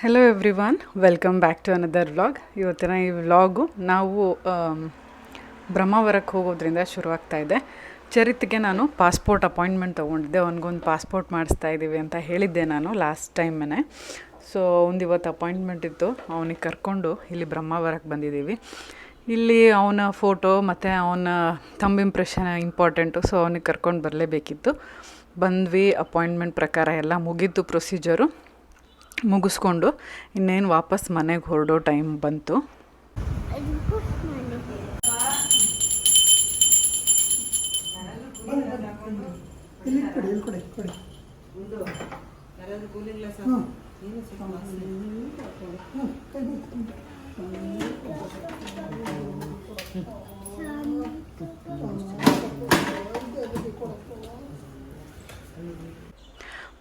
Hello everyone, welcome back to another vlog. ಇವತ್ತಿನ ಈ vlog ನಾವು ಬ್ರಹ್ಮಾವರಕ್ಕೆ ಹೋಗೋದ್ರಿಂದ ಶುರುವಾಗ್ತಾ ಇದೆ. ಚರಿತ್ಗೆ ನಾನು ಪಾಸ್ಪೋರ್ಟ್ ಅಪಾಯಿಂಟ್ಮೆಂಟ್ ತೊಗೊಂಡಿದ್ದೆ. ಅವನಿಗೊಂದು ಪಾಸ್ಪೋರ್ಟ್ ಮಾಡಿಸ್ತಾ ಇದ್ದೀವಿ ಅಂತ ಹೇಳಿದ್ದೆ ನಾನು ಲಾಸ್ಟ್ ಟೈಮೇ. ಸೊ ಒಂದು ಇವತ್ತು ಅಪಾಯಿಂಟ್ಮೆಂಟ್ ಇತ್ತು, ಅವನಿಗೆ ಕರ್ಕೊಂಡು ಇಲ್ಲಿ ಬ್ರಹ್ಮಾವರಕ್ಕೆ ಬಂದಿದ್ದೀವಿ. ಇಲ್ಲಿ ಅವನ ಫೋಟೋ ಮತ್ತು ಅವನ ಥಂಬ್ ಇಂಪ್ರೆಷನ್ ಇಂಪಾರ್ಟೆಂಟು, ಸೊ ಅವನಿಗೆ ಕರ್ಕೊಂಡು ಬರಲೇಬೇಕಿತ್ತು. ಬಂದ್ವಿ, ಅಪಾಯಿಂಟ್ಮೆಂಟ್ ಪ್ರಕಾರ ಎಲ್ಲ ಮುಗೀತು ಪ್ರೊಸೀಜರು. ಮುಗಿಸ್ಕೊಂಡು ಇನ್ನೇನು ವಾಪಸ್ ಮನೆಗೆ ಹೊರಡೋ ಟೈಮ್ ಬಂತು.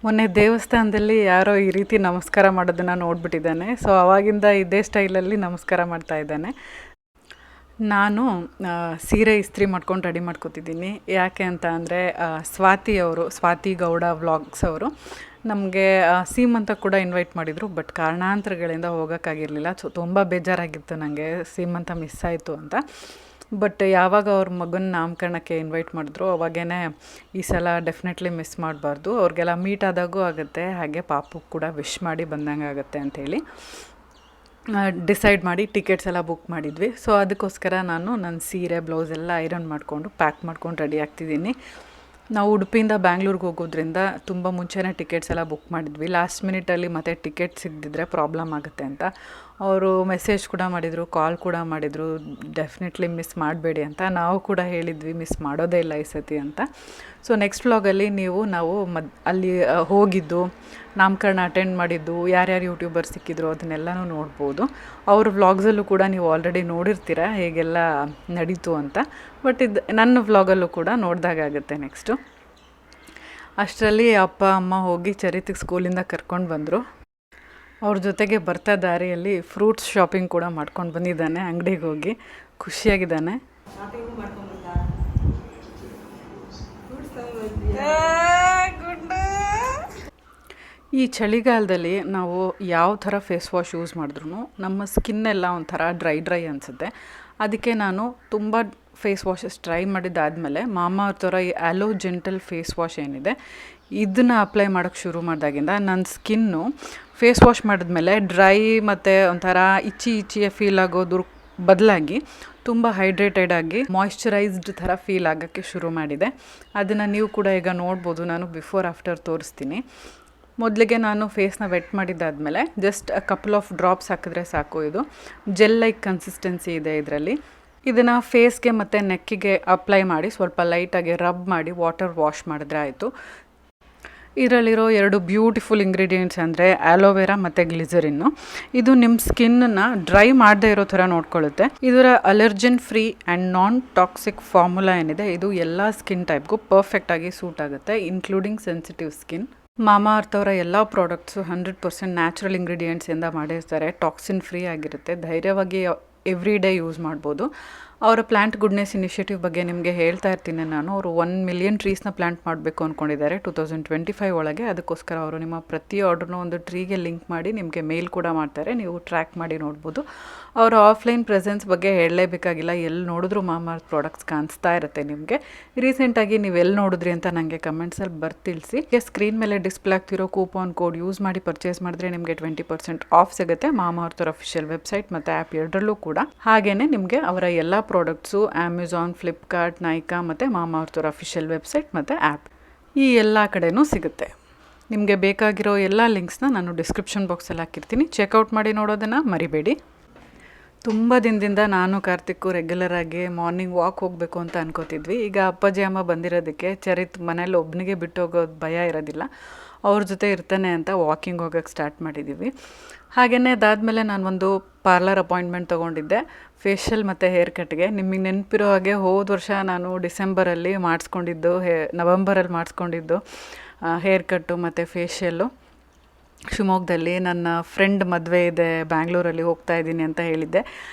ಮೊನ್ನೆ ದೇವಸ್ಥಾನದಲ್ಲಿ ಯಾರೋ ಈ ರೀತಿ ನಮಸ್ಕಾರ ಮಾಡೋದನ್ನು ನೋಡಿಬಿಟ್ಟಿದ್ದಾನೆ. ಸೊ ಆವಾಗಿಂದ ಇದೇ ಸ್ಟೈಲಲ್ಲಿ ನಮಸ್ಕಾರ ಮಾಡ್ತಾ ಇದ್ದಾನೆ. ನಾನು ಸೀರೆ ಇಸ್ತ್ರಿ ಮಾಡ್ಕೊಂಡು ರೆಡಿ ಮಾಡ್ಕೊತಿದ್ದೀನಿ. ಯಾಕೆ ಅಂತ ಅಂದರೆ ಸ್ವಾತಿ ಗೌಡ ವ್ಲಾಗ್ಸ್ ಅವರು ನಮಗೆ ಸೀಮಂತ ಕೂಡ ಇನ್ವೈಟ್ ಮಾಡಿದರು. ಬಟ್ ಕಾರಣಾಂತರಗಳಿಂದ ಹೋಗೋಕ್ಕಾಗಿರಲಿಲ್ಲ. ಸೊ ತುಂಬ ಬೇಜಾರಾಗಿತ್ತು ನನಗೆ, ಸೀಮಂತ ಮಿಸ್ ಆಯಿತು ಅಂತ. ಬಟ್ ಯಾವಾಗ ಅವ್ರ ಮಗನ ನಾಮಕರಣಕ್ಕೆ ಇನ್ವೈಟ್ ಮಾಡಿದ್ರು ಅವಾಗೇ ಈ ಸಲ ಡೆಫಿನೆಟ್ಲಿ ಮಿಸ್ ಮಾಡಬಾರ್ದು, ಅವ್ರಿಗೆಲ್ಲ ಮೀಟ್ ಆದಾಗೂ ಆಗುತ್ತೆ, ಹಾಗೆ ಪಾಪಕ್ಕೆ ಕೂಡ ವಿಶ್ ಮಾಡಿ ಬಂದಂಗೆ ಆಗುತ್ತೆ ಅಂಥೇಳಿ ಡಿಸೈಡ್ ಮಾಡಿ ಟಿಕೆಟ್ಸ್ ಎಲ್ಲ ಬುಕ್ ಮಾಡಿದ್ವಿ. ಸೊ ಅದಕ್ಕೋಸ್ಕರ ನಾನು ನನ್ನ ಸೀರೆ ಬ್ಲೌಸ್ ಎಲ್ಲ ಐರನ್ ಮಾಡಿಕೊಂಡು ಪ್ಯಾಕ್ ಮಾಡ್ಕೊಂಡು ರೆಡಿ ಆಗ್ತಿದ್ದೀನಿ. ನಾವು ಉಡುಪಿಯಿಂದ ಬ್ಯಾಂಗ್ಳೂರ್ಗೆ ಹೋಗೋದ್ರಿಂದ ತುಂಬ ಮುಂಚೆನೇ ಟಿಕೆಟ್ಸ್ ಎಲ್ಲ ಬುಕ್ ಮಾಡಿದ್ವಿ. ಲಾಸ್ಟ್ ಮಿನಿಟಲ್ಲಿ ಮತ್ತೆ ಟಿಕೆಟ್ ಸಿಗದಿದ್ರೆ ಪ್ರಾಬ್ಲಮ್ ಆಗುತ್ತೆ ಅಂತ ಅವರು ಮೆಸೇಜ್ ಕೂಡ ಮಾಡಿದರು, ಕಾಲ್ ಕೂಡ ಮಾಡಿದರು, ಡೆಫಿನೆಟ್ಲಿ ಮಿಸ್ ಮಾಡಬೇಡಿ ಅಂತ. ನಾವು ಕೂಡ ಹೇಳಿದ್ವಿ ಮಿಸ್ ಮಾಡೋದೇ ಇಲ್ಲ ಈ ಸತಿ ಅಂತ. ಸೊ ನೆಕ್ಸ್ಟ್ ವ್ಲಾಗಲ್ಲಿ ನಾವು ಅಲ್ಲಿ ಹೋಗಿದ್ದು, ನಾಮಕರಣ ಅಟೆಂಡ್ ಮಾಡಿದ್ದು, ಯಾರ್ಯಾರು ಯೂಟ್ಯೂಬರ್ ಸಿಕ್ಕಿದ್ರು ಅದನ್ನೆಲ್ಲನೂ ನೋಡ್ಬೋದು. ಅವ್ರ ವ್ಲಾಗ್ಸಲ್ಲೂ ಕೂಡ ನೀವು ಆಲ್ರೆಡಿ ನೋಡಿರ್ತೀರ ಹೇಗೆಲ್ಲ ನಡೀತು ಅಂತ. ಬಟ್ ಇದು ನನ್ನ ವ್ಲಾಗಲ್ಲೂ ಕೂಡ ನೋಡಿದಾಗುತ್ತೆ ನೆಕ್ಸ್ಟು. ಅಷ್ಟರಲ್ಲಿ ಅಪ್ಪ ಅಮ್ಮ ಹೋಗಿ ಚರಿತ್ಗೆ ಸ್ಕೂಲಿಂದ ಕರ್ಕೊಂಡು ಬಂದರು. ಅವ್ರ ಜೊತೆಗೆ ಬರ್ತಾ ದಾರಿಯಲ್ಲಿ ಫ್ರೂಟ್ಸ್ ಶಾಪಿಂಗ್ ಕೂಡ ಮಾಡ್ಕೊಂಡು ಬಂದಿದ್ದಾನೆ. ಅಂಗಡಿಗೆ ಹೋಗಿ ಖುಷಿಯಾಗಿದ್ದಾನೆ. ಈ ಚಳಿಗಾಲದಲ್ಲಿ ನಾವು ಯಾವ ಥರ ಫೇಸ್ ವಾಶ್ ಯೂಸ್ ಮಾಡಿದ್ರೂ ನಮ್ಮ ಸ್ಕಿನ್ನೆಲ್ಲ ಒಂಥರ ಡ್ರೈ ಅನಿಸುತ್ತೆ. ಅದಕ್ಕೆ ನಾನು ತುಂಬ ಫೇಸ್ ವಾಶಸ್ ಟ್ರೈ ಮಾಡಿದ್ದಾದಮೇಲೆ ಮಾಮಾಅರ್ತ್ ಅವರ ಈ ಆಲೋ ಜೆಂಟಲ್ ಫೇಸ್ ವಾಶ್ ಏನಿದೆ ಇದನ್ನು ಅಪ್ಲೈ ಮಾಡೋಕ್ಕೆ ಶುರು ಮಾಡಿದಾಗಿಂದ ನನ್ನ ಸ್ಕಿನ್ನು ಫೇಸ್ ವಾಶ್ ಮಾಡಿದ್ಮೇಲೆ ಡ್ರೈ ಮತ್ತು ಒಂಥರ ಇಚ್ಚಿಯ ಫೀಲ್ ಆಗೋದ್ರ ಬದಲಾಗಿ ತುಂಬ ಹೈಡ್ರೇಟೆಡ್ ಆಗಿ ಮಾಯ್ಶ್ಚರೈಸ್ಡ್ ಥರ ಫೀಲ್ ಆಗೋಕ್ಕೆ ಶುರು ಮಾಡಿದೆ. ಅದನ್ನು ನೀವು ಕೂಡ ಈಗ ನೋಡ್ಬೋದು. ನಾನು ಬಿಫೋರ್ ಆಫ್ಟರ್ ತೋರಿಸ್ತೀನಿ. ಮೊದಲಿಗೆ ನಾನು ಫೇಸ್ನ ವೆಟ್ ಮಾಡಿದ್ದಾದಮೇಲೆ ಜಸ್ಟ್ ಕಪಲ್ ಆಫ್ ಡ್ರಾಪ್ಸ್ ಹಾಕಿದ್ರೆ ಸಾಕು. ಇದು ಜೆಲ್ ಲೈಕ್ ಕನ್ಸಿಸ್ಟೆನ್ಸಿ ಇದೆ ಇದರಲ್ಲಿ. ಇದನ್ನು ಫೇಸ್ಗೆ ಮತ್ತು ನೆಕ್ಕಿಗೆ ಅಪ್ಲೈ ಮಾಡಿ ಸ್ವಲ್ಪ ಲೈಟಾಗಿ ರಬ್ ಮಾಡಿ ವಾಟರ್ ವಾಶ್ ಮಾಡಿದ್ರೆ ಆಯಿತು. ಇದರಲ್ಲಿರೋ 2 ಬ್ಯೂಟಿಫುಲ್ ಇಂಗ್ರೀಡಿಯೆಂಟ್ಸ್ ಅಂದರೆ ಆಲೋವೆರಾ ಮತ್ತು ಗ್ಲಿಸರಿನ್ನು. ಇದು ನಿಮ್ಮ ಸ್ಕಿನ್ನನ್ನು ಡ್ರೈ ಮಾಡದೇ ಇರೋ ಥರ ನೋಡ್ಕೊಳ್ಳುತ್ತೆ. ಇದರ allergen free and non toxic formula ಏನಿದೆ ಇದು ಎಲ್ಲ ಸ್ಕಿನ್ ಟೈಪ್ಗೂ ಪರ್ಫೆಕ್ಟಾಗಿ ಸೂಟ್ ಆಗುತ್ತೆ, ಇನ್ಕ್ಲೂಡಿಂಗ್ ಸೆನ್ಸಿಟಿವ್ ಸ್ಕಿನ್. ಮಾಮಾಅರ್ತ್ ಅವರ ಎಲ್ಲ ಪ್ರಾಡಕ್ಟ್ಸು 100% ನ್ಯಾಚುರಲ್ ಇಂಗ್ರೀಡಿಯೆಂಟ್ಸಿಂದ ಮಾಡಿರ್ತಾರೆ. ಟಾಕ್ಸಿನ್ ಫ್ರೀ ಆಗಿರುತ್ತೆ, ಧೈರ್ಯವಾಗಿ ಎವ್ರಿ ಡೇ ಯೂಸ್ ಮಾಡ್ಬೋದು. ಅವರ ಪ್ಲ್ಯಾಂಟ್ ಗುಡ್ನೆಸ್ ಇನಿಷಿಯೇಟಿವ್ ಬಗ್ಗೆ ನಿಮಗೆ ಹೇಳ್ತಾ ಇರ್ತೀನಿ ನಾನು. ಅವರು 1 ಮಿಲಿಯನ್ ಟ್ರೀಸ್ನ ಪ್ಲ್ಯಾಂಟ್ ಮಾಡಬೇಕು ಅಂದ್ಕೊಂಡಿದ್ದಾರೆ 2025 ಒಳಗೆ. ಅದಕ್ಕೋಸ್ಕರ ಅವರು ನಿಮ್ಮ ಪ್ರತಿ ಆರ್ಡ್ರನ್ನೂ ಒಂದು ಟ್ರೀಗೆ ಲಿಂಕ್ ಮಾಡಿ ನಿಮಗೆ ಮೇಲ್ ಕೂಡ ಮಾಡ್ತಾರೆ, ನೀವು ಟ್ರ್ಯಾಕ್ ಮಾಡಿ ನೋಡ್ಬೋದು. ಅವರ ಆಫ್ಲೈನ್ ಪ್ರೆಸೆನ್ಸ್ ಬಗ್ಗೆ ಹೇಳಲೇಬೇಕಾಗಿಲ್ಲ, ಎಲ್ಲಿ ನೋಡಿದ್ರೂ ಮಾಮಾಅರ್ತ್ ಪ್ರಾಡಕ್ಟ್ಸ್ ಕಾಣಿಸ್ತಾ ಇರುತ್ತೆ ನಿಮಗೆ. ರೀಸೆಂಟಾಗಿ ನೀವು ಎಲ್ಲಿ ನೋಡಿದ್ರಿ ಅಂತ ನನಗೆ ಕಮೆಂಟ್ಸಲ್ಲಿ ತಿಳಿಸಿ. ಸ್ಕ್ರೀನ್ ಮೇಲೆ ಡಿಸ್ಪ್ಲೇ ಆಗ್ತಿರೋ ಕೂಪನ್ ಕೋಡ್ ಯೂಸ್ ಮಾಡಿ ಪರ್ಚೇಸ್ ಮಾಡಿದ್ರೆ ನಿಮಗೆ 20% ಆಫ್ ಸಿಗುತ್ತೆ. ಮಾಮಾಅರ್ತ್ ಅವರ ಅಫಿಷಿಯಲ್ ವೆಬ್ಸೈಟ್ ಮತ್ತು ಆ್ಯಪ್ ಎರಡರಲ್ಲೂ ಕೂಡ. ಹಾಗೆಯೇ ನಿಮಗೆ ಅವರ ಎಲ್ಲ ಪ್ರಾಡಕ್ಟ್ಸು ಅಮೆಝಾನ್, ಫ್ಲಿಪ್ಕಾರ್ಟ್, ನೈಕಾ ಮತ್ತು ಮಾಮಾಅರ್ತ್ ಅವರ ಅಫಿಷಿಯಲ್ ವೆಬ್ಸೈಟ್ ಮತ್ತು ಆ್ಯಪ್ ಈ ಎಲ್ಲ ಕಡೆನೂ ಸಿಗುತ್ತೆ. ನಿಮಗೆ ಬೇಕಾಗಿರೋ ಎಲ್ಲ ಲಿಂಕ್ಸ್ನ ನಾನು ಡಿಸ್ಕ್ರಿಪ್ಷನ್ ಬಾಕ್ಸಲ್ಲಿ ಹಾಕಿರ್ತೀನಿ, ಚೆಕ್ಔಟ್ ಮಾಡಿ ನೋಡೋದನ್ನು ಮರಿಬೇಡಿ. ತುಂಬ ದಿನದಿಂದ ನಾನು ಕಾರ್ತಿಕ್ಕು ರೆಗ್ಯುಲರಾಗಿ ಮಾರ್ನಿಂಗ್ ವಾಕ್ ಹೋಗಬೇಕು ಅಂತ ಅನ್ಕೋತಿದ್ವಿ. ಈಗ ಅಪ್ಪಾಜಿ ಅಮ್ಮ ಬಂದಿರೋದಕ್ಕೆ ಚರಿತ್ ಮನೇಲಿ ಒಬ್ಬನಿಗೆ ಬಿಟ್ಟು ಹೋಗೋದು ಭಯ ಇರೋದಿಲ್ಲ, ಅವ್ರ ಜೊತೆ ಇರ್ತಾನೆ ಅಂತ ವಾಕಿಂಗ್ ಹೋಗೋಕ್ಕೆ ಸ್ಟಾರ್ಟ್ ಮಾಡಿದ್ದೀವಿ. ಹಾಗೆಯೇ ಅದಾದಮೇಲೆ ನಾನು ಒಂದು ಪಾರ್ಲರ್ ಅಪಾಯಿಂಟ್ಮೆಂಟ್ ತೊಗೊಂಡಿದ್ದೆ ಫೇಶಿಯಲ್ ಮತ್ತು ಹೇರ್ ಕಟ್ಗೆ. ನಿಮಗೆ ನೆನಪಿರೋ ಹಾಗೆ ಹೋದ ವರ್ಷ ನಾನು ಡಿಸೆಂಬರಲ್ಲಿ ಮಾಡಿಸ್ಕೊಂಡಿದ್ದು, ನವಂಬರಲ್ಲಿ ಮಾಡಿಸ್ಕೊಂಡಿದ್ದು ಹೇರ್ ಕಟ್ಟು ಮತ್ತು ಫೇಶಿಯಲ್ಲು ಶಿವಮೊಗ್ಗದಲ್ಲಿ. ನನ್ನ ಫ್ರೆಂಡ್ ಮದುವೆ ಇದೆ ಬ್ಯಾಂಗ್ಳೂರಲ್ಲಿ, ಹೋಗ್ತಾ ಇದ್ದೀನಿ ಅಂತ ಹೇಳಿದ್ದೆ.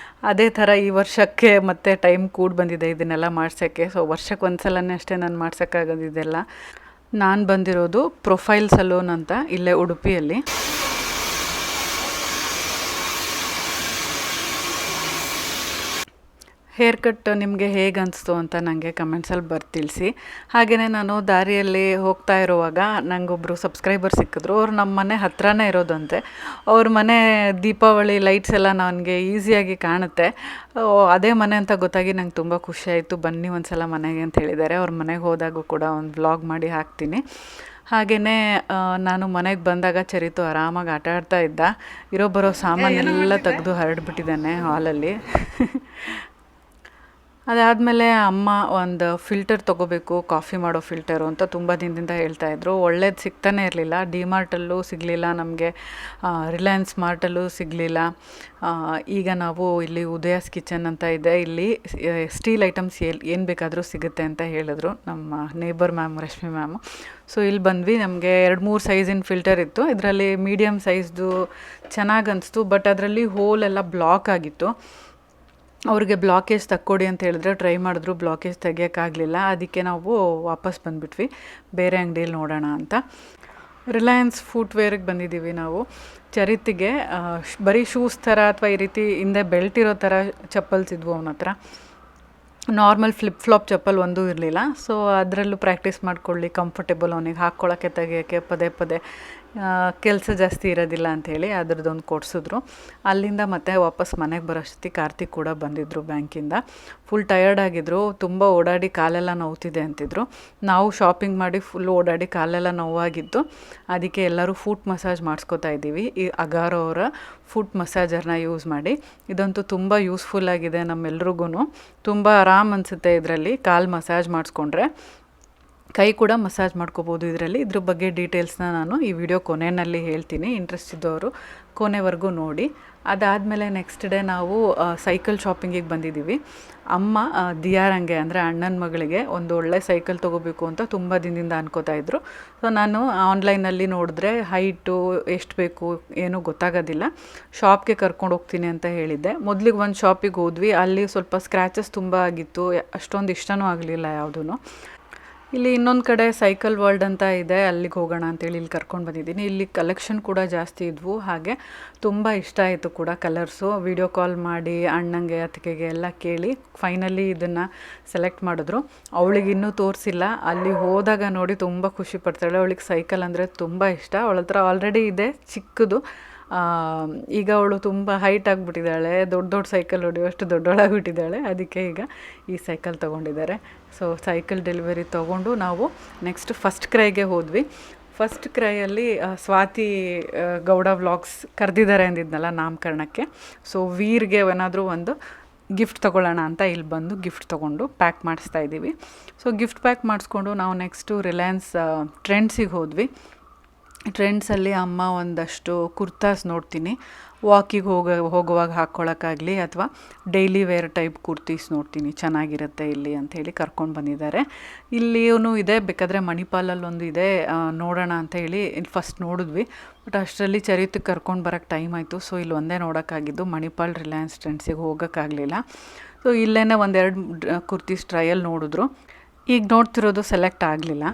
ಅದೇ ಥರ ಈ ವರ್ಷಕ್ಕೆ ಮತ್ತೆ ಟೈಮ್ ಕೂಡ ಬಂದಿದೆ ಇದನ್ನೆಲ್ಲ ಮಾಡ್ಸೋಕ್ಕೆ. ಸೊ ವರ್ಷಕ್ಕೆ ಒಂದು ಸಲನೇ ಅಷ್ಟೇ ನಾನು ಮಾಡ್ಸೋಕ್ಕಾಗೋದು ಇದೆಲ್ಲ. ನಾನು ಬಂದಿರೋದು ಪ್ರೊಫೈಲ್ ಸಲೂನ್ ಅಂತ ಇಲ್ಲೇ ಉಡುಪಿಯಲ್ಲಿ. ಹೇರ್ ಕಟ್ ನಿಮಗೆ ಹೇಗೆ ಅನಿಸ್ತು ಅಂತ ನನಗೆ ಕಮೆಂಟ್ಸಲ್ಲಿ ತಿಳಿಸಿ. ಹಾಗೆಯೇ ನಾನು ದಾರಿಯಲ್ಲಿ ಹೋಗ್ತಾ ಇರುವಾಗ ನನಗೊಬ್ಬರು ಸಬ್ಸ್ಕ್ರೈಬರ್ ಸಿಕ್ಕಿದ್ರು. ಅವ್ರು ನಮ್ಮ ಮನೆ ಹತ್ರನೇ ಇರೋದಂತೆ. ಅವ್ರ ಮನೆ ದೀಪಾವಳಿ ಲೈಟ್ಸ್ ಎಲ್ಲ ನನಗೆ ಈಸಿಯಾಗಿ ಕಾಣುತ್ತೆ. ಅದೇ ಮನೆ ಅಂತ ಗೊತ್ತಾಗಿ ನಂಗೆ ತುಂಬ ಖುಷಿಯಾಯಿತು. ಬನ್ನಿ ಒಂದು ಸಲ ಮನೆಗೆ ಅಂತ ಹೇಳಿದ್ದಾರೆ. ಅವ್ರ ಮನೆಗೆ ಹೋದಾಗೂ ಕೂಡ ಒಂದು ವ್ಲಾಗ್ ಮಾಡಿ ಹಾಕ್ತೀನಿ. ಹಾಗೆಯೇ ನಾನು ಮನೆಗೆ ಬಂದಾಗ ಚರಿತು ಆರಾಮಾಗಿ ಆಟ ಆಡ್ತಾ ಇದ್ದ. ಇರೋ ಬರೋ ಸಾಮಾನೆಲ್ಲ ತೆಗೆದು ಹರಡ್ಬಿಟ್ಟಿದ್ದಾನೆ ಹಾಲಲ್ಲಿ. ಅದಾದಮೇಲೆ ಅಮ್ಮ ಒಂದು ಫಿಲ್ಟರ್ ತೊಗೋಬೇಕು, ಕಾಫಿ ಮಾಡೋ ಫಿಲ್ಟರು ಅಂತ ತುಂಬ ದಿನದಿಂದ ಹೇಳ್ತಾಯಿದ್ರು. ಒಳ್ಳೇದು ಸಿಗ್ತಾನೆ ಇರಲಿಲ್ಲ. ಡಿಮಾರ್ಟಲ್ಲೂ ಸಿಗಲಿಲ್ಲ ನಮಗೆ, ರಿಲಯನ್ಸ್ ಮಾರ್ಟಲ್ಲೂ ಸಿಗಲಿಲ್ಲ. ಈಗ ನಾವು ಇಲ್ಲಿ ಉದಯಾಸ್ ಕಿಚನ್ ಅಂತ ಇದೆ, ಇಲ್ಲಿ ಸ್ಟೀಲ್ ಐಟಮ್ಸ್ ಏನು ಬೇಕಾದರೂ ಸಿಗುತ್ತೆ ಅಂತ ಹೇಳಿದ್ರು ನಮ್ಮ neighbour ma'am, Rashmi ma'am. So ಇಲ್ಲಿ ಬಂದ್ವಿ. ನಮಗೆ 2-3 ಸೈಜಿನ ಫಿಲ್ಟರ್ ಇತ್ತು. ಇದರಲ್ಲಿ ಮೀಡಿಯಮ್ ಸೈಜ್ದು ಚೆನ್ನಾಗಿ ಅನಿಸ್ತು, ಬಟ್ ಅದರಲ್ಲಿ ಹೋಲೆಲ್ಲ ಬ್ಲಾಕ್ ಆಗಿತ್ತು. ಅವ್ರಿಗೆ ಬ್ಲಾಕೇಜ್ ತಕ್ಕೊಡಿ ಅಂತ ಹೇಳಿದ್ರೆ ಟ್ರೈ ಮಾಡಿದ್ರು, ಬ್ಲಾಕೇಜ್ ತೆಗಿಯೋಕ್ಕಾಗಲಿಲ್ಲ. ಅದಕ್ಕೆ ನಾವು ವಾಪಸ್ ಬಂದುಬಿಟ್ವಿ, ಬೇರೆ ಅಂಗಡಿಯಲ್ಲಿ ನೋಡೋಣ ಅಂತ. ರಿಲಯನ್ಸ್ ಫುಟ್ವೇರಿಗೆ ಬಂದಿದ್ದೀವಿ ನಾವು. ಚರಿತಿಗೆ ಬರೀ ಶೂಸ್ ಥರ ಅಥವಾ ಈ ರೀತಿ ಹಿಂದೆ ಬೆಲ್ಟ್ ಇರೋ ಥರ ಚಪ್ಪಲ್ಸ್ ಇದ್ವು ಅವನ ಹತ್ರ. ನಾರ್ಮಲ್ ಫ್ಲಿಪ್ ಫ್ಲಾಪ್ ಚಪ್ಪಲ್ ಒಂದೂ ಇರಲಿಲ್ಲ. ಸೊ ಅದರಲ್ಲೂ ಪ್ರಾಕ್ಟೀಸ್ ಮಾಡ್ಕೊಳ್ಳಿ, ಕಂಫರ್ಟೇಬಲ್ ಅವನಿಗೆ ಹಾಕ್ಕೊಳ್ಳೋಕ್ಕೆ ತೆಗಿಯೋಕ್ಕೆ ಪದೇ ಪದೇ ಕೆಲಸ ಜಾಸ್ತಿ ಇರೋದಿಲ್ಲ ಅಂಥೇಳಿ ಅದ್ರದ್ದೊಂದು ಕೊಡಿಸಿದ್ರು. ಅಲ್ಲಿಂದ ಮತ್ತೆ ವಾಪಸ್ ಮನೆಗೆ ಬರೋಷ್ಟೊತ್ತಿಗೆ ಕಾರ್ತಿಕ್ ಕೂಡ ಬಂದಿದ್ದರು ಬ್ಯಾಂಕಿಂದ. ಫುಲ್ ಟಯರ್ಡ್ ಆಗಿದ್ದರು, ತುಂಬ ಓಡಾಡಿ ಕಾಲೆಲ್ಲ ನೋವ್ತಿದೆ ಅಂತಿದ್ರು. ನಾವು ಶಾಪಿಂಗ್ ಮಾಡಿ ಫುಲ್ ಓಡಾಡಿ ಕಾಲೆಲ್ಲ ನೋವಾಗಿತ್ತು. ಅದಕ್ಕೆ ಎಲ್ಲರೂ ಫುಟ್ ಮಸಾಜ್ ಮಾಡಿಸ್ಕೋತಾ ಇದ್ದೀವಿ. ಈ ಅಗಾರೋ ಅವರ ಫುಟ್ ಮಸಾಜರ್ನ ಯೂಸ್ ಮಾಡಿ. ಇದಂತೂ ತುಂಬ ಯೂಸ್ಫುಲ್ ಆಗಿದೆ ನಮ್ಮೆಲ್ರಿಗೂ. ತುಂಬ ಆರಾಮ್ ಅನಿಸುತ್ತೆ ಇದರಲ್ಲಿ ಕಾಲು ಮಸಾಜ್ ಮಾಡಿಸ್ಕೊಂಡ್ರೆ. ಕೈ ಕೂಡ ಮಸಾಜ್ ಮಾಡ್ಕೋಬೋದು ಇದರಲ್ಲಿ. ಇದ್ರ ಬಗ್ಗೆ ಡೀಟೇಲ್ಸ್ನ ನಾನು ಈ ವಿಡಿಯೋ ಕೊನೆಯಲ್ಲಿ ಹೇಳ್ತೀನಿ, ಇಂಟ್ರೆಸ್ಟ್ ಇದ್ದವರು ಕೊನೆವರೆಗೂ ನೋಡಿ. ಅದಾದಮೇಲೆ ನೆಕ್ಸ್ಟ್ ಡೇ ನಾವು ಸೈಕಲ್ ಶಾಪಿಂಗಿಗೆ ಬಂದಿದ್ದೀವಿ. ಅಮ್ಮ ದಿಯಾರಂಗೆ ಅಂದರೆ ಅಣ್ಣನ ಮಗಳಿಗೆ ಒಂದು ಒಳ್ಳೆ ಸೈಕಲ್ ತೊಗೋಬೇಕು ಅಂತ ತುಂಬ ದಿನದಿಂದ ಅನ್ಕೋತಾ ಇದ್ರು. ಸೊ ನಾನು ಆನ್ಲೈನಲ್ಲಿ ನೋಡಿದ್ರೆ ಹೈಟು ಎಷ್ಟು ಬೇಕು ಏನೂ ಗೊತ್ತಾಗೋದಿಲ್ಲ. ಶಾಪ್ಗೆ ಕರ್ಕೊಂಡು ಹೋಗ್ತೀನಿ ಅಂತ ಹೇಳಿದ್ದೆ. ಮೊದಲಿಗೆ ಒಂದು ಶಾಪಿಗೆ ಹೋದ್ವಿ. ಅಲ್ಲಿ ಸ್ವಲ್ಪ ಸ್ಕ್ರ್ಯಾಚಸ್ ತುಂಬ ಆಗಿತ್ತು, ಅಷ್ಟೊಂದು ಇಷ್ಟನೂ ಆಗಲಿಲ್ಲ ಯಾವುದೂ. ಇಲ್ಲಿ ಇನ್ನೊಂದು ಕಡೆ ಸೈಕಲ್ ವರ್ಲ್ಡ್ ಅಂತ ಇದೆ, ಅಲ್ಲಿಗೆ ಹೋಗೋಣ ಅಂತೇಳಿ ಇಲ್ಲಿ ಕರ್ಕೊಂಡು ಬಂದಿದ್ದೀನಿ. ಇಲ್ಲಿ ಕಲೆಕ್ಷನ್ ಕೂಡ ಜಾಸ್ತಿ ಇದ್ವು, ಹಾಗೆ ತುಂಬ ಇಷ್ಟ ಆಯಿತು ಕೂಡ ಕಲರ್ಸು. ವಿಡಿಯೋ ಕಾಲ್ ಮಾಡಿ ಅಣ್ಣಂಗೆ ಅತ್ತಿಗೆಗೆ ಎಲ್ಲ ಕೇಳಿ ಫೈನಲಿ ಇದನ್ನು ಸೆಲೆಕ್ಟ್ ಮಾಡಿದ್ರು. ಅವಳಿಗೆ ಇನ್ನೂ ತೋರಿಸಿಲ್ಲ, ಅಲ್ಲಿ ಹೋದಾಗ ನೋಡಿ ತುಂಬ ಖುಷಿ ಪಡ್ತಾಳೆ. ಅವಳಿಗೆ ಸೈಕಲ್ ಅಂದರೆ ತುಂಬ ಇಷ್ಟ. ಅವಳ ಹತ್ರ ಆಲ್ರೆಡಿ ಇದೆ ಚಿಕ್ಕದು. ಈಗ ಅವಳು ತುಂಬ ಹೈಟ್ ಆಗಿಬಿಟ್ಟಿದ್ದಾಳೆ, ದೊಡ್ಡ ಸೈಕಲ್ ಹೊಡೆಯುವಷ್ಟು ದೊಡ್ಡವಳಾಗಿಬಿಟ್ಟಿದ್ದಾಳೆ. ಅದಕ್ಕೆ ಈಗ ಈ ಸೈಕಲ್ ತೊಗೊಂಡಿದ್ದಾರೆ. ಸೊ ಸೈಕಲ್ ಡೆಲಿವರಿ ತೊಗೊಂಡು ನಾವು ನೆಕ್ಸ್ಟ್ ಫಸ್ಟ್ ಕ್ರೈಗೆ ಹೋದ್ವಿ. ಫಸ್ಟ್ ಕ್ರೈಯಲ್ಲಿ ಸ್ವಾತಿ ಗೌಡ ವ್ಲಾಗ್ಸ್ ಕರೆದಿದ್ದಾರೆ ಅಂದಿದ್ನಲ್ಲ ನಾಮಕರಣಕ್ಕೆ. ಸೊ ವೀರ್ಗೆ ಏನಾದರೂ ಒಂದು ಗಿಫ್ಟ್ ತೊಗೊಳ್ಳೋಣ ಅಂತ ಇಲ್ಲಿ ಬಂದು ಗಿಫ್ಟ್ ತೊಗೊಂಡು ಪ್ಯಾಕ್ ಮಾಡಿಸ್ತಾ ಇದ್ದೀವಿ. ಸೊ ಗಿಫ್ಟ್ ಪ್ಯಾಕ್ ಮಾಡಿಸ್ಕೊಂಡು ನಾವು ನೆಕ್ಸ್ಟು ರಿಲಯನ್ಸ್ ಟ್ರೆಂಡ್ಸಿಗೆ ಹೋದ್ವಿ. ಟ್ರೆಂಡ್ಸಲ್ಲಿ ಅಮ್ಮ ಒಂದಷ್ಟು ಕುರ್ತಾಸ್ ನೋಡ್ತೀನಿ, ವಾಕಿಗೆ ಹೋಗುವಾಗ ಹಾಕ್ಕೊಳ್ಳೋಕ್ಕಾಗಲಿ ಅಥವಾ ಡೈಲಿ ವೇರ್ ಟೈಪ್ ಕುರ್ತೀಸ್ ನೋಡ್ತೀನಿ, ಚೆನ್ನಾಗಿರುತ್ತೆ ಇಲ್ಲಿ ಅಂಥೇಳಿ ಕರ್ಕೊಂಡು ಬಂದಿದ್ದಾರೆ. ಇಲ್ಲಿಯೂ ಇದೆ, ಬೇಕಾದರೆ ಮಣಿಪಾಲಲ್ಲಿ ಒಂದು ಇದೆ, ನೋಡೋಣ ಅಂತ ಹೇಳಿ ಇಲ್ಲಿ ಫಸ್ಟ್ ನೋಡಿದ್ವಿ. ಬಟ್ ಅಷ್ಟರಲ್ಲಿ ಚರಿತಿಗೆ ಕರ್ಕೊಂಡು ಬರೋಕ್ಕೆ ಟೈಮ್ ಆಯಿತು. ಸೊ ಇಲ್ಲಿ ಒಂದೇ ನೋಡೋಕ್ಕಾಗಿದ್ದು, ಮಣಿಪಾಲ್ ರಿಲಯನ್ಸ್ ಟ್ರೆಂಡ್ಸಿಗೆ ಹೋಗೋಕ್ಕಾಗಲಿಲ್ಲ. ಸೊ ಇಲ್ಲೇ ಒಂದೆರಡು ಕುರ್ತೀಸ್ ಟ್ರಯಲ್ ನೋಡಿದ್ರು. ಈಗ ನೋಡ್ತಿರೋದು ಸೆಲೆಕ್ಟ್ ಆಗಲಿಲ್ಲ.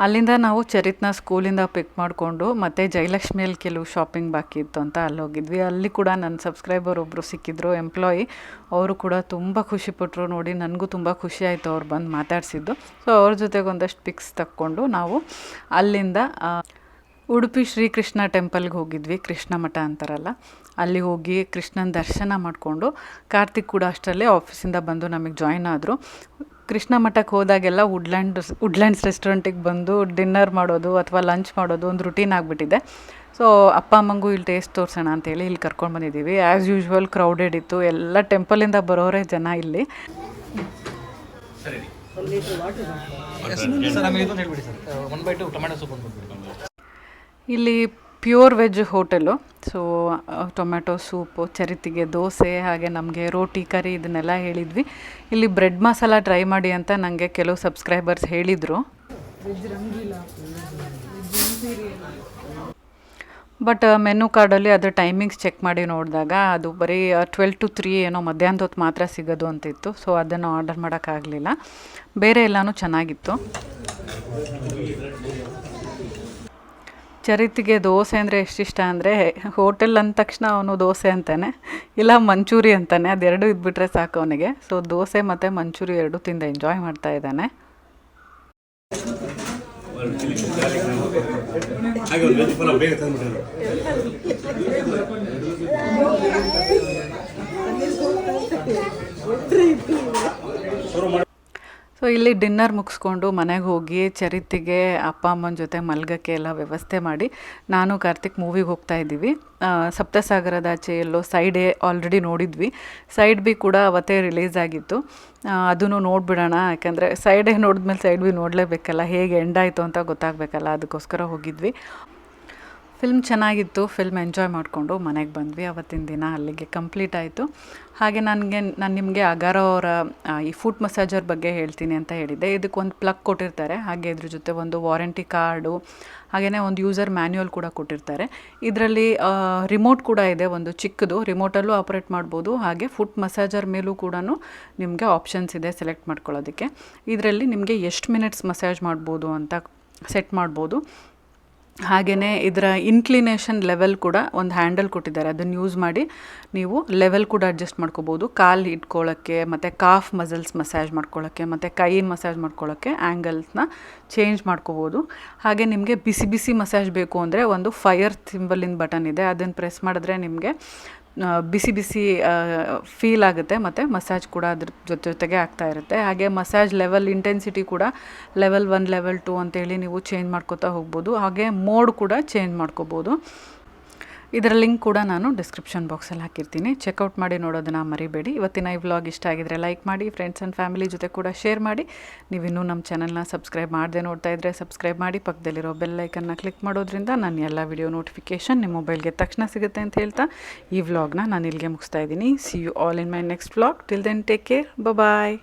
ಅಲ್ಲಿಂದ ನಾವು ಚರಿತ್ನ ಸ್ಕೂಲಿಂದ ಪಿಕ್ ಮಾಡಿಕೊಂಡು ಮತ್ತೆ ಜಯಲಕ್ಷ್ಮಿಯಲ್ಲಿ ಕೆಲವು ಶಾಪಿಂಗ್ ಬಾಕಿ ಇತ್ತು ಅಂತ ಅಲ್ಲಿ ಹೋಗಿದ್ವಿ. ಅಲ್ಲಿ ಕೂಡ ನನ್ನ ಸಬ್ಸ್ಕ್ರೈಬರ್ ಒಬ್ಬರು ಸಿಕ್ಕಿದ್ರು, ಎಂಪ್ಲಾಯಿ. ಅವರು ಕೂಡ ತುಂಬ ಖುಷಿಪಟ್ಟರು ನೋಡಿ. ನನಗೂ ತುಂಬ ಖುಷಿ ಆಯಿತು ಅವ್ರು ಬಂದು ಮಾತಾಡಿಸಿದ್ದು. ಸೊ ಅವ್ರ ಜೊತೆಗೆ ಒಂದಷ್ಟು ಪಿಕ್ಸ್ ತಕ್ಕೊಂಡು ನಾವು ಅಲ್ಲಿಂದ ಉಡುಪಿ ಶ್ರೀಕೃಷ್ಣ ಟೆಂಪಲ್ಗೆ ಹೋಗಿದ್ವಿ. ಕೃಷ್ಣ ಮಠ ಅಂತಾರಲ್ಲ, ಅಲ್ಲಿ ಹೋಗಿ ಕೃಷ್ಣನ ದರ್ಶನ ಮಾಡಿಕೊಂಡು ಕಾರ್ತಿಕ್ ಕೂಡ ಅಷ್ಟರಲ್ಲೇ ಆಫೀಸಿಂದ ಬಂದು ನಮಗೆ ಜಾಯ್ನ್ ಆದರು. ಕೃಷ್ಣ ಮಠಕ್ಕೆ ಹೋದಾಗೆಲ್ಲ ವುಡ್ಲ್ಯಾಂಡ್ಸ್ ರೆಸ್ಟೋರೆಂಟಿಗೆ ಬಂದು ಡಿನ್ನರ್ ಮಾಡೋದು ಅಥವಾ ಲಂಚ್ ಮಾಡೋದು ಒಂದು ರುಟೀನ್ ಆಗಿಬಿಟ್ಟಿದೆ. ಸೊ ಅಪ್ಪ ಅಮ್ಮಂಗೂ ಇಲ್ಲಿ ಟೇಸ್ಟ್ ತೋರಿಸೋಣ ಅಂತೇಳಿ ಇಲ್ಲಿ ಕರ್ಕೊಂಡು ಬಂದಿದ್ದೀವಿ. ಆ್ಯಸ್ ಯೂಶ್ವಲ್ ಕ್ರೌಡೆಡ್ ಇತ್ತು, ಎಲ್ಲ ಟೆಂಪಲಿಂದ ಬರೋರೇ ಜನ ಇಲ್ಲಿ. ಇಲ್ಲಿ pure veg hotel. So tomato soup, ಚರಿತಿಗೆ ದೋಸೆ, ಹಾಗೆ ನಮಗೆ ರೋಟಿ ಕರಿ ಇದನ್ನೆಲ್ಲ ಹೇಳಿದ್ವಿ. ಇಲ್ಲಿ ಬ್ರೆಡ್ ಮಸಾಲ ಟ್ರೈ ಮಾಡಿ ಅಂತ ನನಗೆ ಕೆಲವು ಸಬ್ಸ್ಕ್ರೈಬರ್ಸ್ ಹೇಳಿದರು. ಬಟ್ ಮೆನು ಕಾರ್ಡಲ್ಲಿ ಅದರ ಟೈಮಿಂಗ್ಸ್ ಚೆಕ್ ಮಾಡಿ ನೋಡಿದಾಗ ಅದು ಬರೀ 12 to 3 ಏನೋ ಮಧ್ಯಾಹ್ನದ ಹೊತ್ತು ಮಾತ್ರ ಸಿಗೋದು ಅಂತಿತ್ತು. ಸೊ ಅದನ್ನು ಆರ್ಡರ್ ಮಾಡೋಕ್ಕಾಗಲಿಲ್ಲ. ಬೇರೆ ಎಲ್ಲನೂ ಚೆನ್ನಾಗಿತ್ತು. ಚರಿತಿಗೆ ದೋಸೆ ಅಂದರೆ ಎಷ್ಟಿಷ್ಟ ಅಂದರೆ ಹೋಟೆಲ್ ಅಂದ ತಕ್ಷಣ ಅವನು ದೋಸೆ ಅಂತಾನೆ, ಇಲ್ಲ ಮಂಚೂರಿ ಅಂತಾನೆ, ಅದೆರಡು ಇದ್ಬಿಟ್ರೆ ಸಾಕು ಅವನಿಗೆ. ಸೊ ದೋಸೆ ಮತ್ತು ಮಂಚೂರಿ ಎರಡು ತಿಂದು ಎಂಜಾಯ್ ಮಾಡ್ತಾ ಇದ್ದಾನೆ. ಸೊ ಇಲ್ಲಿ ಡಿನ್ನರ್ ಮುಗಿಸ್ಕೊಂಡು ಮನೆಗೆ ಹೋಗಿ ಚರಿತಿಗೆ ಅಪ್ಪ ಅಮ್ಮನ ಜೊತೆ ಮಲ್ಗಕ್ಕೆ ಎಲ್ಲ ವ್ಯವಸ್ಥೆ ಮಾಡಿ ನಾನು ಕಾರ್ತಿಕ್ ಮೂವಿಗೆ ಹೋಗ್ತಾ ಇದ್ದೀವಿ. ಸಪ್ತಸಾಗರದಾಚೆ ಎಲ್ಲೋ ಸೈಡ್ ಎ ಆಲ್ರೆಡಿ ನೋಡಿದ್ವಿ, ಸೈಡ್ ಬಿ ಕೂಡ ಅವತ್ತೇ ರಿಲೀಸ್ ಆಗಿತ್ತು. ಅದನ್ನು ನೋಡಿಬಿಡೋಣ, ಯಾಕೆಂದರೆ ಸೈಡ್ ಎ ನೋಡಿದ್ಮೇಲೆ ಸೈಡ್ ಬಿ ನೋಡಲೇಬೇಕಲ್ಲ, ಹೇಗೆ ಎಂಡ್ ಆಯಿತು ಅಂತ ಗೊತ್ತಾಗಬೇಕಲ್ಲ, ಅದಕ್ಕೋಸ್ಕರ ಹೋಗಿದ್ವಿ. ಫಿಲ್ಮ್ ಚೆನ್ನಾಗಿತ್ತು, ಫಿಲ್ಮ್ ಎಂಜಾಯ್ ಮಾಡಿಕೊಂಡು ಮನೆಗೆ ಬಂದ್ವಿ. ಅವತ್ತಿನ ದಿನ ಅಲ್ಲಿಗೆ ಕಂಪ್ಲೀಟ್ ಆಯಿತು. ಹಾಗೆ ನಾನು ನಿಮಗೆ ಅಗಾರೋ ಅವರ ಈ ಫುಟ್ ಮಸಾಜರ್ ಬಗ್ಗೆ ಹೇಳ್ತೀನಿ ಅಂತ ಹೇಳಿದ್ದೆ. ಇದಕ್ಕೊಂದು ಪ್ಲಗ್ ಕೊಟ್ಟಿರ್ತಾರೆ, ಹಾಗೆ ಇದ್ರ ಜೊತೆ ಒಂದು ವಾರಂಟಿ ಕಾರ್ಡು, ಹಾಗೆಯೇ ಒಂದು ಯೂಸರ್ ಮ್ಯಾನ್ಯುವಲ್ ಕೂಡ ಕೊಟ್ಟಿರ್ತಾರೆ. ಇದರಲ್ಲಿ ರಿಮೋಟ್ ಕೂಡ ಇದೆ, ಒಂದು ಚಿಕ್ಕದು ರಿಮೋಟಲ್ಲೂ ಆಪ್ರೇಟ್ ಮಾಡ್ಬೋದು. ಹಾಗೆ ಫುಟ್ ಮಸಾಜರ್ ಮೇಲೂ ಕೂಡ ನಿಮಗೆ ಆಪ್ಷನ್ಸ್ ಇದೆ ಸೆಲೆಕ್ಟ್ ಮಾಡ್ಕೊಳ್ಳೋದಕ್ಕೆ. ಇದರಲ್ಲಿ ನಿಮಗೆ ಎಷ್ಟು ಮಿನಿಟ್ಸ್ ಮಸಾಜ್ ಮಾಡ್ಬೋದು ಅಂತ ಸೆಟ್ ಮಾಡ್ಬೋದು. ಹಾಗೆಯೇ ಇದರ ಇನ್ಕ್ಲಿನೇಷನ್ ಲೆವೆಲ್ ಕೂಡ ಒಂದು ಹ್ಯಾಂಡಲ್ ಕೊಟ್ಟಿದ್ದಾರೆ, ಅದನ್ನು ಯೂಸ್ ಮಾಡಿ ನೀವು ಲೆವೆಲ್ ಕೂಡ ಅಡ್ಜಸ್ಟ್ ಮಾಡ್ಕೋಬೋದು. ಕಾಲು ಇಟ್ಕೊಳ್ಳೋಕ್ಕೆ, ಮತ್ತು ಕಾಫ್ ಮಸಲ್ಸ್ ಮಸಾಜ್ ಮಾಡ್ಕೊಳ್ಳೋಕ್ಕೆ, ಮತ್ತು ಕೈ ಮಸಾಜ್ ಮಾಡ್ಕೊಳ್ಳೋಕ್ಕೆ ಆ್ಯಂಗಲ್ಸ್ನ ಚೇಂಜ್ ಮಾಡ್ಕೋಬೋದು. ಹಾಗೆ ನಿಮಗೆ ಬಿಸಿ ಬಿಸಿ ಮಸಾಜ್ ಬೇಕು ಅಂದರೆ ಒಂದು ಫೈರ್ ಸಿಂಬಲಿನ ಬಟನ್ ಇದೆ, ಅದನ್ನು ಪ್ರೆಸ್ ಮಾಡಿದ್ರೆ ನಿಮಗೆ ಬಿಸಿ ಬಿಸಿ ಫೀಲ್ ಆಗುತ್ತೆ, ಮತ್ತು ಮಸಾಜ್ ಕೂಡ ಅದ್ರ ಜೊತೆಗೆ ಆಗ್ತಾ ಇರುತ್ತೆ. ಹಾಗೆ ಮಸಾಜ್ ಲೆವೆಲ್ ಇಂಟೆನ್ಸಿಟಿ ಕೂಡ ಲೆವೆಲ್ 1 ಲೆವೆಲ್ 2 ಅಂತೇಳಿ ನೀವು ಚೇಂಜ್ ಮಾಡ್ಕೋತಾ ಹೋಗ್ಬೋದು. ಹಾಗೆ ಮೋಡ್ ಕೂಡ ಚೇಂಜ್ ಮಾಡ್ಕೋಬೋದು. ಇದರ ಲಿಂಕ್ ಕೂಡ ನಾನು ಡಿಸ್ಕ್ರಿಪ್ಷನ್ ಬಾಕ್ಸಲ್ಲಿ ಹಾಕಿರ್ತೀನಿ, ಚೆಕ್ಔಟ್ ಮಾಡಿ ನೋಡೋದನ್ನು ಮರಿಬೇಡಿ. ಇವತ್ತಿನ ಈ ವ್ಲಾಗ್ ಇಷ್ಟ ಆಗಿದರೆ ಲೈಕ್ ಮಾಡಿ, ಫ್ರೆಂಡ್ಸ್ ಆ್ಯಂಡ್ ಫ್ಯಾಮಿಲಿ ಜೊತೆ ಕೂಡ ಶೇರ್ ಮಾಡಿ. ನೀವಿನ್ನೂ ನಮ್ಮ ಚಾನಲ್ನ ಸಬ್ಸ್ಕ್ರೈಬ್ ಮಾಡದೆ ನೋಡ್ತಾ ಇದ್ದರೆ ಸಬ್ಸ್ಕ್ರೈಬ್ ಮಾಡಿ, ಪಕ್ಕದಲ್ಲಿರೋ ಬೆಲ್ ಐಕನ್ನ ಕ್ಲಿಕ್ ಮಾಡೋದ್ರಿಂದ ನನ್ನ ಎಲ್ಲ ವಿಡಿಯೋ ನೋಟಿಫಿಕೇಷನ್ ನಿಮ್ಮ ಮೊಬೈಲ್ಗೆ ತಕ್ಷಣ ಸಿಗುತ್ತೆ ಅಂತ ಹೇಳ್ತಾ ಈ ವ್ಲಾಗ್ನ ನಾನು ಇಲ್ಲಿಗೆ ಮುಗಿಸ್ತಾ ಇದ್ದೀನಿ. See you all in my next vlog. Till then take care, bye.